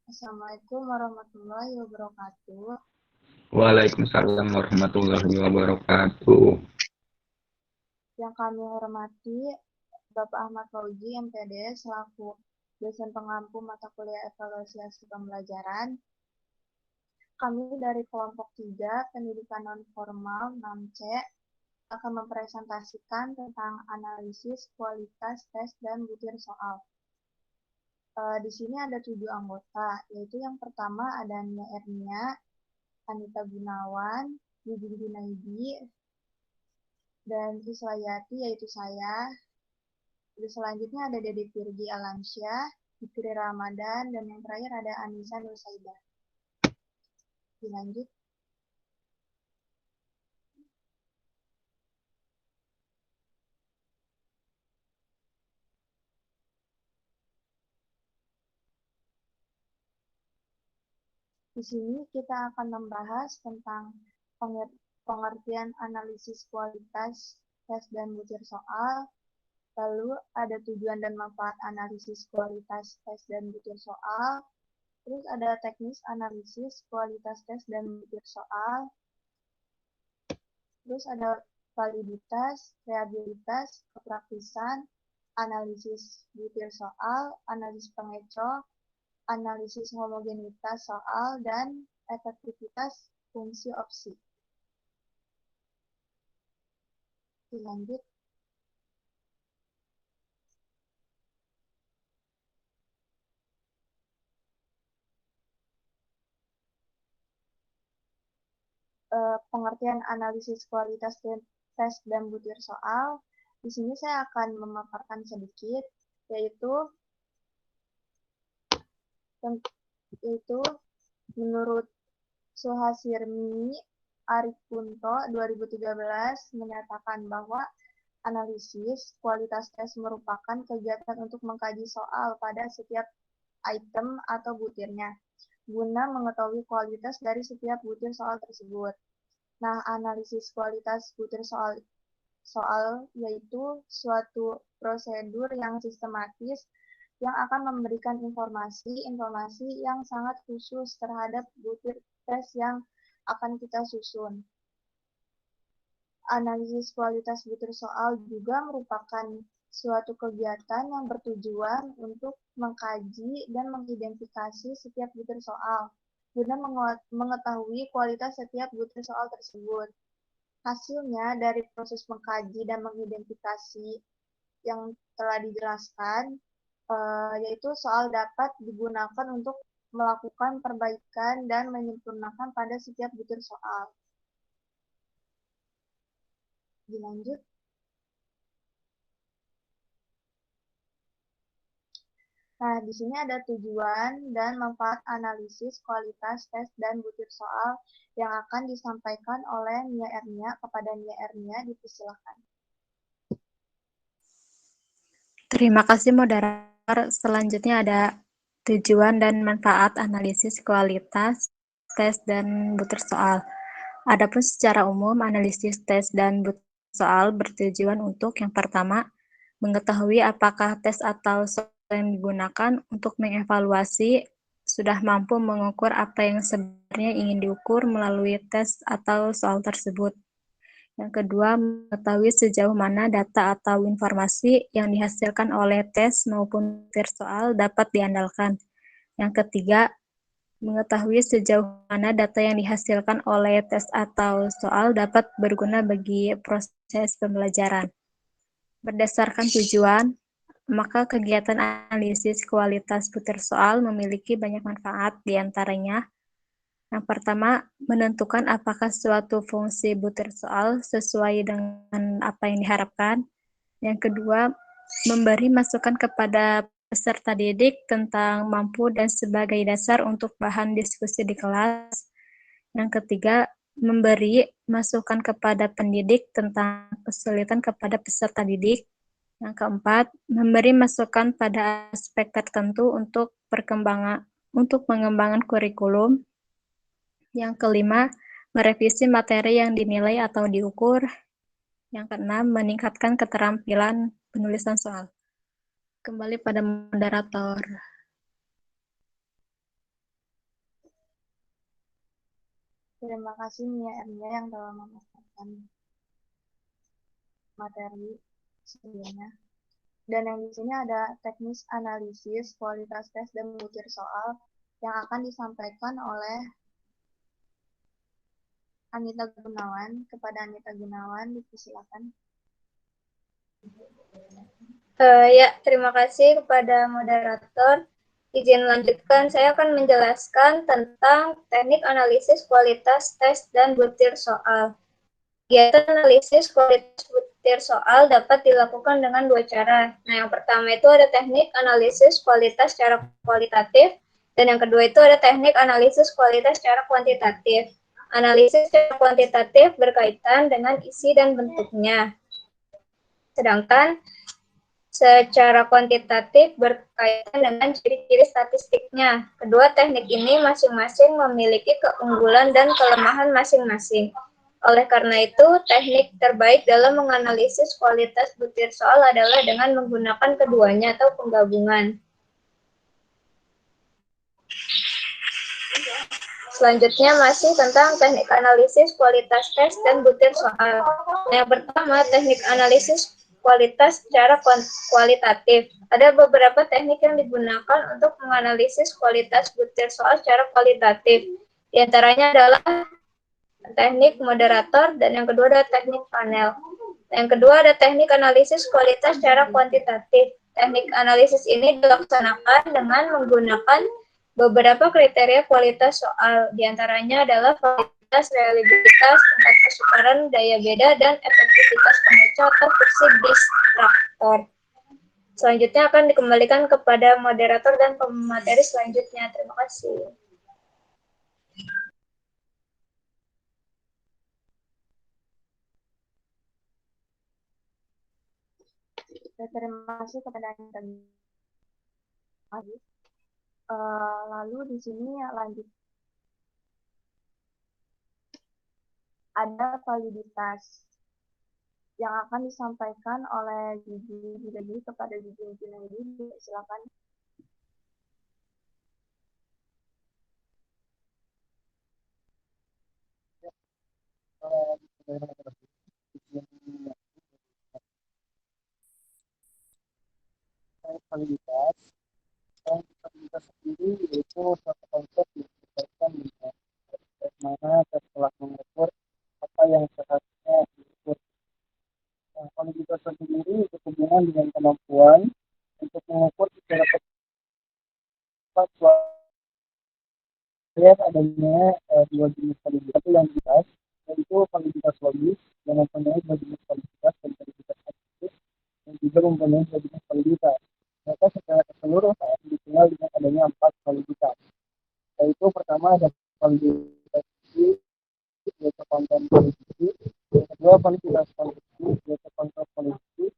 Assalamualaikum warahmatullahi wabarakatuh. Waalaikumsalam warahmatullahi wabarakatuh. Yang kami hormati Bapak Ahmad Fauzi, MPD, selaku dosen pengampu mata kuliah evaluasi hasil pembelajaran. Kami dari kelompok 3, pendidikan non-formal 6C, akan mempresentasikan tentang analisis kualitas tes dan butir soal. Di sini ada 7 anggota, yaitu yang pertama ada Nia Ernia, Anita Gunawan, Bibi Junaidi, dan Iswayati, yaitu saya. Terus selanjutnya ada Dede Firgi Alamsyah, Fikri Ramadan, dan yang terakhir ada Anissa Nursaidah. Dilanjut. Di sini kita akan membahas tentang pengertian analisis kualitas tes dan butir soal, lalu ada tujuan dan manfaat analisis kualitas tes dan butir soal, terus ada teknis analisis kualitas tes dan butir soal, terus ada validitas, reliabilitas, kepraktisan, analisis butir soal, analisis pengecoh, analisis homogenitas soal, dan efektivitas fungsi opsi. Dilanjut. Pengertian analisis kualitas tes dan butir soal. Di sini saya akan memaparkan sedikit, yaitu menurut Suhasirmi Arikunto 2013 menyatakan bahwa analisis kualitas tes merupakan kegiatan untuk mengkaji soal pada setiap item atau butirnya, guna mengetahui kualitas dari setiap butir soal tersebut. Nah, analisis kualitas butir soal yaitu suatu prosedur yang sistematis yang akan memberikan informasi yang sangat khusus terhadap butir tes yang akan kita susun. Analisis kualitas butir soal juga merupakan suatu kegiatan yang bertujuan untuk mengkaji dan mengidentifikasi setiap butir soal, guna mengetahui kualitas setiap butir soal tersebut. Hasilnya dari proses mengkaji dan mengidentifikasi yang telah dijelaskan, yaitu soal dapat digunakan untuk melakukan perbaikan dan menyempurnakan pada setiap butir soal. Dilanjut. Nah, di sini ada tujuan dan manfaat analisis kualitas tes dan butir soal yang akan disampaikan oleh Nia Ernia. Kepada Nia Ernia, dipersilakan. Terima kasih moderator. Selanjutnya ada tujuan dan manfaat analisis kualitas tes dan butir soal. Adapun secara umum, analisis tes dan butir soal bertujuan untuk yang pertama, mengetahui apakah tes atau soal yang digunakan untuk mengevaluasi sudah mampu mengukur apa yang sebenarnya ingin diukur melalui tes atau soal tersebut. Yang kedua, mengetahui sejauh mana data atau informasi yang dihasilkan oleh tes maupun butir soal dapat diandalkan. Yang ketiga, mengetahui sejauh mana data yang dihasilkan oleh tes atau soal dapat berguna bagi proses pembelajaran. Berdasarkan tujuan, maka kegiatan analisis kualitas butir soal memiliki banyak manfaat, diantaranya yang pertama, menentukan apakah suatu fungsi butir soal sesuai dengan apa yang diharapkan. Yang kedua, memberi masukan kepada peserta didik tentang mampu dan sebagai dasar untuk bahan diskusi di kelas. Yang ketiga, memberi masukan kepada pendidik tentang kesulitan kepada peserta didik. Yang keempat, memberi masukan pada aspek tertentu untuk mengembangkan kurikulum. Yang kelima, merevisi materi yang dinilai atau diukur. Yang keenam, meningkatkan keterampilan penulisan soal. Kembali pada moderator. Terima kasih Mia Ernia yang telah memasarkan materi sebelumnya. Dan yang di sini ada teknis analisis, kualitas tes, dan butir soal yang akan disampaikan oleh Anita Gunawan. Kepada Anita Gunawan, dipersilakan. Ya, terima kasih kepada moderator. Izin lanjutkan, saya akan menjelaskan tentang teknik analisis kualitas tes dan butir soal. Kegiatan analisis kualitas butir soal dapat dilakukan dengan dua cara. Nah, yang pertama itu ada teknik analisis kualitas secara kualitatif, dan yang kedua itu ada teknik analisis kualitas secara kuantitatif. Analisis secara kuantitatif berkaitan dengan isi dan bentuknya. Sedangkan secara kuantitatif berkaitan dengan ciri-ciri statistiknya. Kedua teknik ini masing-masing memiliki keunggulan dan kelemahan masing-masing. Oleh karena itu, teknik terbaik dalam menganalisis kualitas butir soal adalah dengan menggunakan keduanya atau penggabungan. Selanjutnya masih tentang teknik analisis kualitas tes dan butir soal. Yang pertama, teknik analisis kualitas secara kualitatif. Ada beberapa teknik yang digunakan untuk menganalisis kualitas butir soal secara kualitatif. Di antaranya adalah teknik moderator dan yang kedua adalah teknik panel. Yang kedua ada teknik analisis kualitas secara kuantitatif. Teknik analisis ini dilaksanakan dengan menggunakan beberapa kriteria kualitas soal. Di antaranya adalah kualitas, reliabilitas, tingkat kesukaran, daya beda, dan efektivitas pembaca atau fungsi distraktor. Selanjutnya akan dikembalikan kepada moderator dan pemateri selanjutnya. Terima kasih. Terima kasih kepada Anita. Lalu di sini lanjut ada validitas yang akan disampaikan oleh Gigi kepada Gigi Junaidi. Silakan. Validitas sendiri yaitu suatu konsep yang berkaitan dengan bagaimana tes telah mengukur apa yang seharusnya diukur. Validitas sendiri berhubungan dengan kemampuan untuk mengukur secara tepat lihat adanya dua jenis validitas yang jelas, yaitu validitas logis yang mempunyai dua jenis validitas dan validitas aktif yang juga mempunyai dua jenis validitas. Maka secara keseluruhan dikenal dengan adanya 4 validitas. Yaitu pertama ada validitas yaitu konten politisi, yang kedua validitas politisi yaitu kontrol politisi,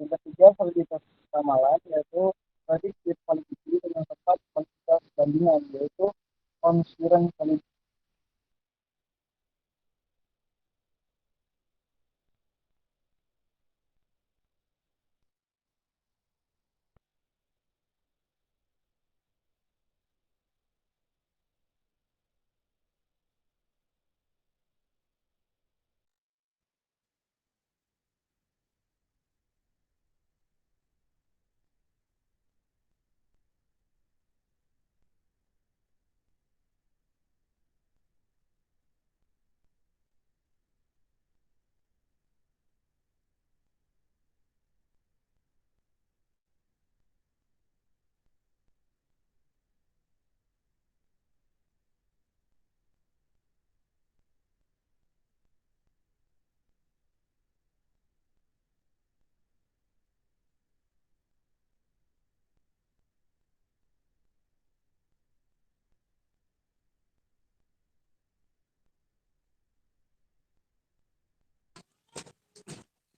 yang ketiga validitas ramalan yaitu predictive politisi, dan yang keempat validitas bandingan yaitu konsiren politisi.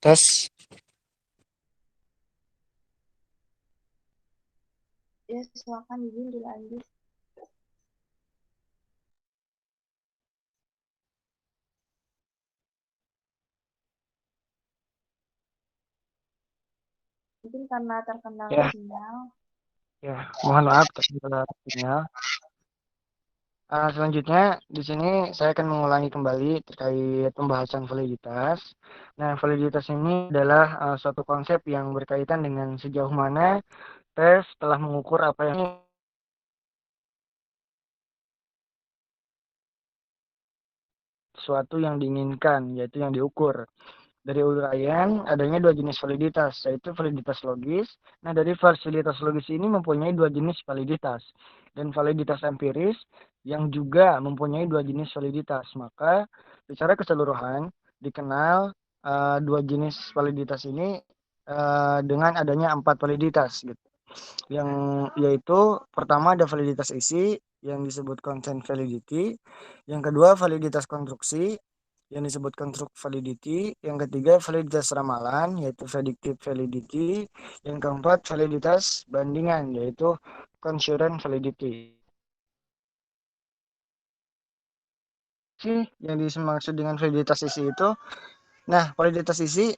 Tes. Ya, silakan izin dilanjut. Mungkin karena terkendala sinyal. Ya, mohon maaf terkendala sinyal. Selanjutnya di sini saya akan mengulangi kembali terkait pembahasan validitas. Nah, validitas ini adalah suatu konsep yang berkaitan dengan sejauh mana tes telah mengukur apa yang sesuatu yang diinginkan, yaitu yang diukur. Dari uraian, adanya dua jenis validitas, yaitu validitas logis. Nah, dari validitas logis ini mempunyai dua jenis validitas. Dan validitas empiris yang juga mempunyai dua jenis validitas. Maka, secara keseluruhan, dikenal dua jenis validitas ini dengan adanya 4 validitas. Gitu. Yang yaitu pertama ada validitas isi, yang disebut content validity. Yang kedua, validitas konstruksi, yang disebut construct validity. Yang ketiga, validitas ramalan, yaitu predictive validity. Yang keempat, validitas bandingan, yaitu concurrent validity. Yang dimaksud dengan validitas isi itu, nah, validitas isi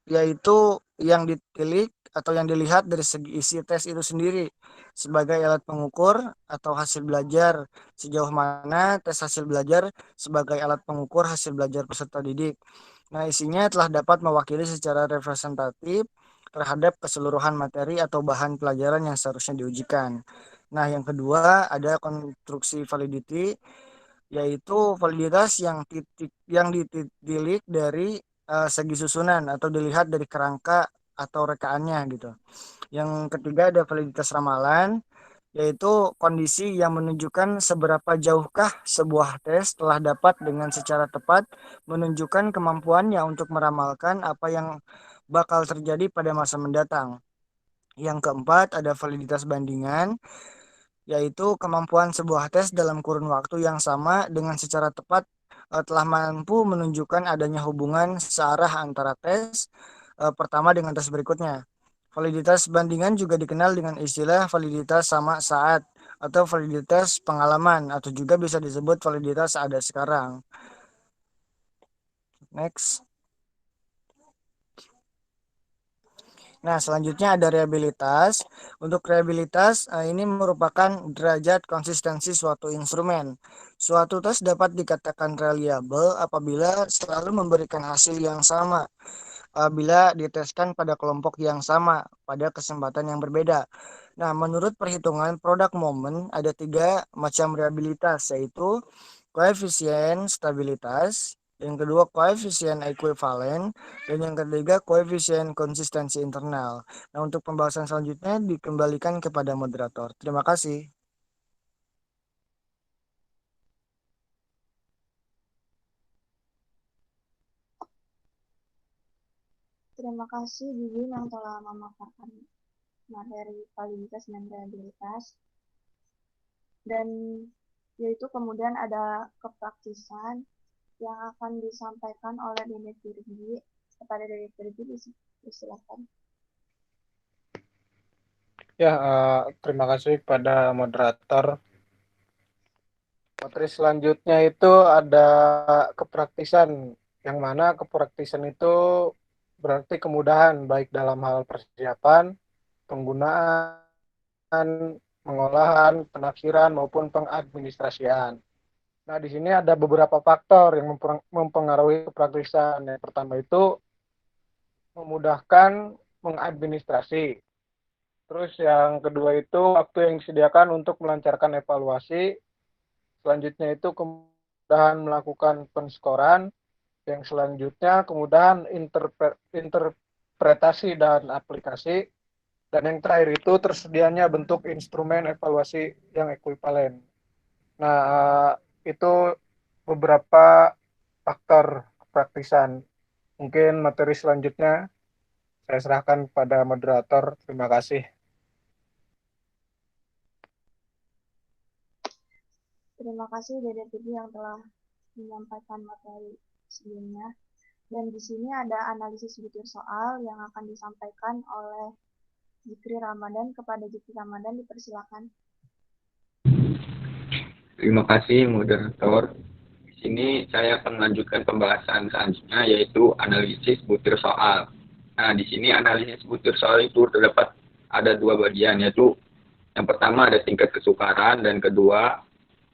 yaitu yang ditilik atau yang dilihat dari segi isi tes itu sendiri sebagai alat pengukur atau hasil belajar, sejauh mana tes hasil belajar sebagai alat pengukur hasil belajar peserta didik. Nah, isinya telah dapat mewakili secara representatif terhadap keseluruhan materi atau bahan pelajaran yang seharusnya diujikan. Nah, yang kedua ada konstruksi validity, yaitu validitas yang ditilik dari segi susunan atau dilihat dari kerangka atau rekaannya gitu. Yang ketiga ada validitas ramalan, yaitu kondisi yang menunjukkan seberapa jauhkah sebuah tes telah dapat dengan secara tepat menunjukkan kemampuannya untuk meramalkan apa yang bakal terjadi pada masa mendatang. Yang keempat ada validitas bandingan, yaitu kemampuan sebuah tes dalam kurun waktu yang sama dengan secara tepat telah mampu menunjukkan adanya hubungan searah antara tes pertama dengan tes berikutnya. Validitas bandingan juga dikenal dengan istilah validitas sama saat atau validitas pengalaman atau juga bisa disebut validitas ada sekarang. Next. Nah, selanjutnya ada rehabilitas. Untuk rehabilitas, ini merupakan derajat konsistensi suatu instrumen. Suatu tes dapat dikatakan reliable apabila selalu memberikan hasil yang sama, bila diteskan pada kelompok yang sama, pada kesempatan yang berbeda. Nah, menurut perhitungan product moment, ada 3 macam rehabilitas, yaitu koefisien stabilitas, yang kedua koefisien ekuivalen, dan yang ketiga koefisien konsistensi internal. Nah, untuk pembahasan selanjutnya dikembalikan kepada moderator. Terima kasih. Terima kasih Bibi yang telah memaparkan materi validitas dan rehabilitas. Dan yaitu kemudian ada kepraktisan yang akan disampaikan oleh Dedek Virgi. Kepada Dedek Virgi, silakan. Ya, terima kasih kepada moderator. Materi selanjutnya itu ada kepraktisan, yang mana kepraktisan itu berarti kemudahan baik dalam hal persiapan, penggunaan, pengolahan, penafsiran maupun pengadministrasian. Nah, di sini ada beberapa faktor yang mempengaruhi kepraktisan. Yang pertama itu memudahkan mengadministrasi. Terus yang kedua itu waktu yang disediakan untuk melancarkan evaluasi. Selanjutnya itu kemudahan melakukan penskoran. Yang selanjutnya kemudahan interpretasi dan aplikasi. Dan yang terakhir itu tersedianya bentuk instrumen evaluasi yang ekuivalen. Nah, itu beberapa faktor kepraktisan. Mungkin materi selanjutnya saya serahkan pada moderator. Terima kasih. Terima kasih Dedek Virgi yang telah menyampaikan materi sebelumnya. Dan di sini ada analisis butir soal yang akan disampaikan oleh Zikri Ramadan. Kepada Zikri Ramadan dipersilakan. Terima kasih moderator. Di sini saya akan melanjutkan pembahasan selanjutnya, yaitu analisis butir soal. Nah, di sini analisis butir soal itu terdapat ada 2 bagian, yaitu yang pertama ada tingkat kesukaran dan kedua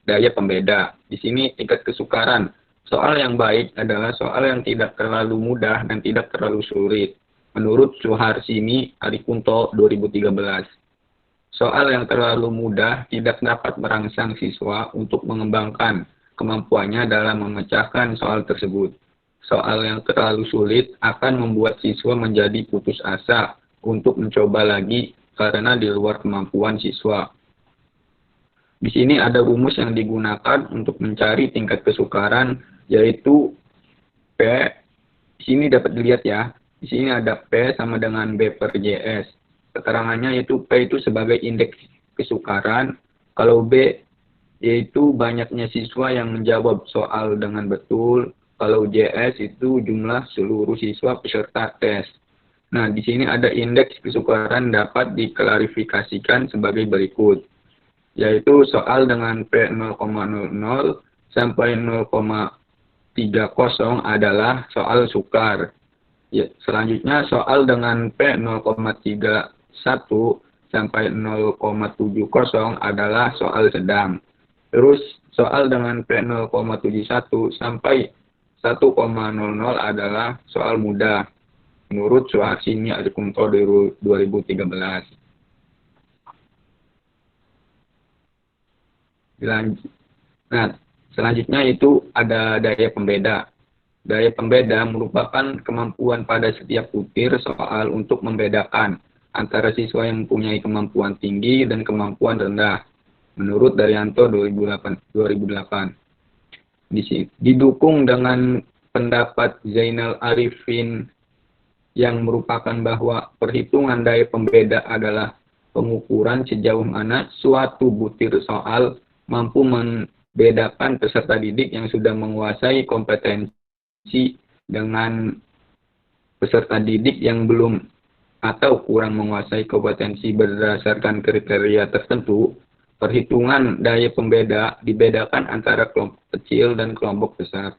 daya pembeda. Di sini tingkat kesukaran. Soal yang baik adalah soal yang tidak terlalu mudah dan tidak terlalu sulit. Menurut Suharsini Arikunto 2013. Soal yang terlalu mudah tidak dapat merangsang siswa untuk mengembangkan kemampuannya dalam memecahkan soal tersebut. Soal yang terlalu sulit akan membuat siswa menjadi putus asa untuk mencoba lagi karena di luar kemampuan siswa. Di sini ada rumus yang digunakan untuk mencari tingkat kesukaran, yaitu P. Di sini dapat dilihat ya. Di sini ada P sama dengan B per JS. Keterangannya yaitu P itu sebagai indeks kesukaran. Kalau B yaitu banyaknya siswa yang menjawab soal dengan betul. Kalau JS itu jumlah seluruh siswa peserta tes. Nah, di sini ada indeks kesukaran dapat diklarifikasikan sebagai berikut. Yaitu soal dengan P 0,00 sampai 0,30 adalah soal sukar. Ya, selanjutnya soal dengan P 0,31 sampai 0,70 adalah soal sedang. Terus soal dengan P 0,71 sampai 1,00 adalah soal mudah. Menurut Suharsini Arikunto 2013. Nah, selanjutnya itu ada daya pembeda. Daya pembeda merupakan kemampuan pada setiap butir soal untuk membedakan antara siswa yang mempunyai kemampuan tinggi dan kemampuan rendah. Menurut Daryanto 2008. Didukung dengan pendapat Zainal Arifin yang merupakan bahwa perhitungan daya pembeda adalah pengukuran sejauh mana suatu butir soal mampu membedakan peserta didik yang sudah menguasai kompetensi dengan peserta didik yang belum atau kurang menguasai kompetensi berdasarkan kriteria tertentu. Perhitungan daya pembeda dibedakan antara kelompok kecil dan kelompok besar.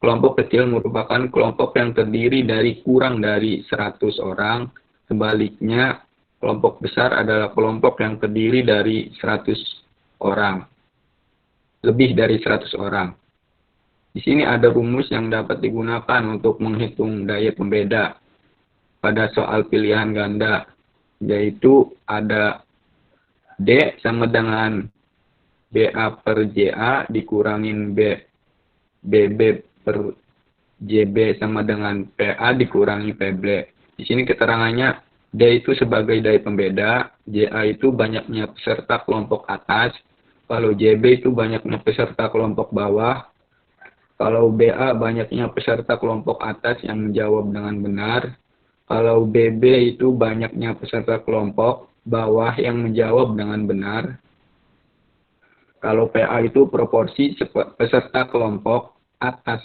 Kelompok kecil merupakan kelompok yang terdiri dari kurang dari 100 orang. Sebaliknya, kelompok besar adalah kelompok yang terdiri dari 100 orang. Lebih dari 100 orang. Di sini ada rumus yang dapat digunakan untuk menghitung daya pembeda pada soal pilihan ganda, yaitu ada D sama dengan BA per JA dikurangin BB per JB sama dengan PA dikurangi PB. Di sini keterangannya D itu sebagai daya pembeda, JA itu banyaknya peserta kelompok atas, kalau JB itu banyaknya peserta kelompok bawah, kalau BA banyaknya peserta kelompok atas yang menjawab dengan benar, kalau BB itu banyaknya peserta kelompok bawah yang menjawab dengan benar. Kalau PA itu proporsi peserta kelompok atas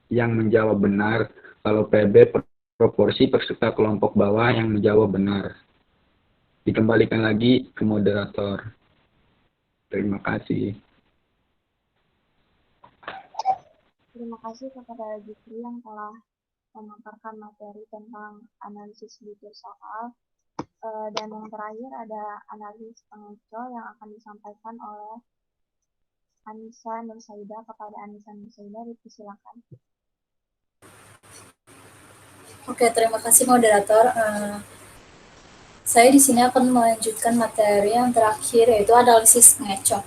yang menjawab benar. Kalau PB proporsi peserta kelompok bawah yang menjawab benar. Dikembalikan lagi ke moderator. Terima kasih. Terima kasih kepada Jufri yang telah memaparkan materi tentang analisis butir soal. Dan yang terakhir ada analisis pengeco yang akan disampaikan oleh Anissa Nursaida. Kepada Anissa Nursaida, silakan. Oke, terima kasih moderator. Saya di sini akan melanjutkan materi yang terakhir, yaitu analisis pengeco.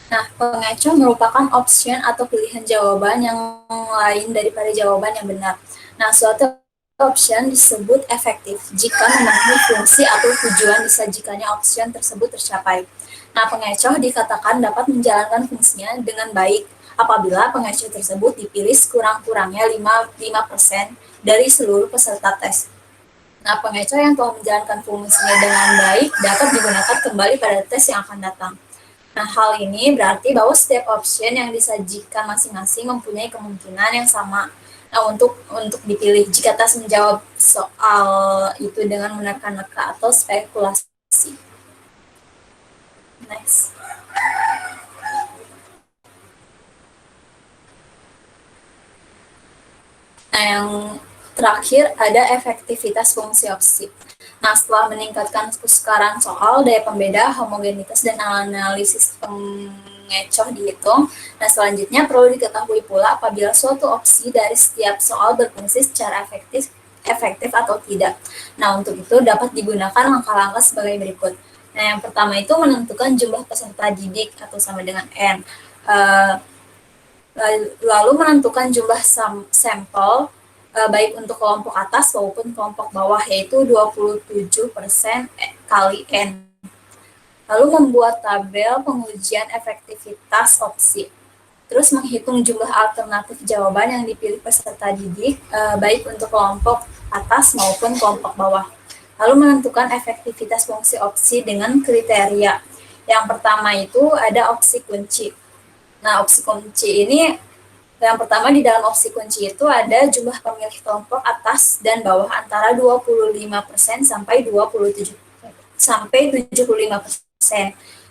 Nah, pengeco merupakan option atau pilihan jawaban yang lain daripada jawaban yang benar. Nah, suatu option disebut efektif jika memenuhi fungsi atau tujuan disajikannya option tersebut tercapai. Nah, pengecoh dikatakan dapat menjalankan fungsinya dengan baik apabila pengecoh tersebut dipilih sekurang-kurangnya 5% dari seluruh peserta tes. Nah, pengecoh yang telah menjalankan fungsinya dengan baik dapat digunakan kembali pada tes yang akan datang. Nah, hal ini berarti bahwa setiap option yang disajikan masing-masing mempunyai kemungkinan yang sama untuk dipilih jika tes menjawab soal itu dengan menerka-nerka atau spekulasi. Next. Nah, yang terakhir ada efektivitas fungsi opsi. Nah, setelah meningkatkan kesukaran soal, daya pembeda, homogenitas, dan analisis pengecoh dihitung. Nah, selanjutnya perlu diketahui pula apabila suatu opsi dari setiap soal berfungsi secara efektif atau tidak. Nah, untuk itu dapat digunakan langkah-langkah sebagai berikut. Nah, yang pertama itu menentukan jumlah peserta didik atau sama dengan N. Lalu menentukan jumlah sampel baik untuk kelompok atas maupun kelompok bawah, yaitu 27% kali N. Lalu membuat tabel pengujian efektivitas opsi. Terus menghitung jumlah alternatif jawaban yang dipilih peserta didik, baik untuk kelompok atas maupun kelompok bawah. Lalu menentukan efektivitas fungsi opsi dengan kriteria. Yang pertama itu ada opsi kunci. Nah, opsi kunci ini, yang pertama di dalam opsi kunci itu ada jumlah pemilih kelompok atas dan bawah antara 25% sampai 75%.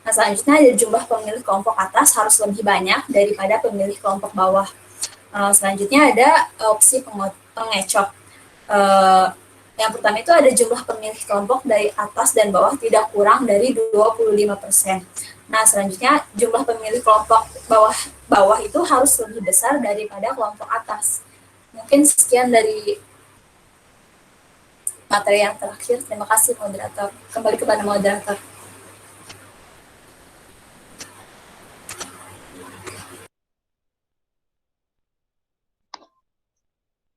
Nah, selanjutnya ada jumlah pemilih kelompok atas harus lebih banyak daripada pemilih kelompok bawah. Selanjutnya ada opsi pengecoh. Yang pertama itu ada jumlah pemilih kelompok dari atas dan bawah tidak kurang dari 25%. Nah, selanjutnya jumlah pemilih kelompok bawah itu harus lebih besar daripada kelompok atas. Mungkin sekian dari materi yang terakhir. Terima kasih, moderator. Kembali kepada moderator.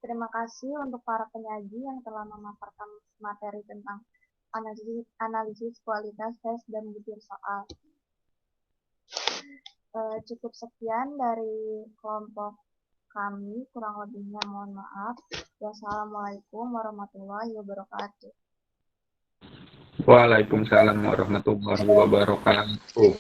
Terima kasih untuk para penyaji yang telah memaparkan materi tentang analisis kualitas tes dan butir soal. Cukup sekian dari kelompok kami, kurang lebihnya mohon maaf. Wassalamualaikum warahmatullahi wabarakatuh. Waalaikumsalam warahmatullahi wabarakatuh.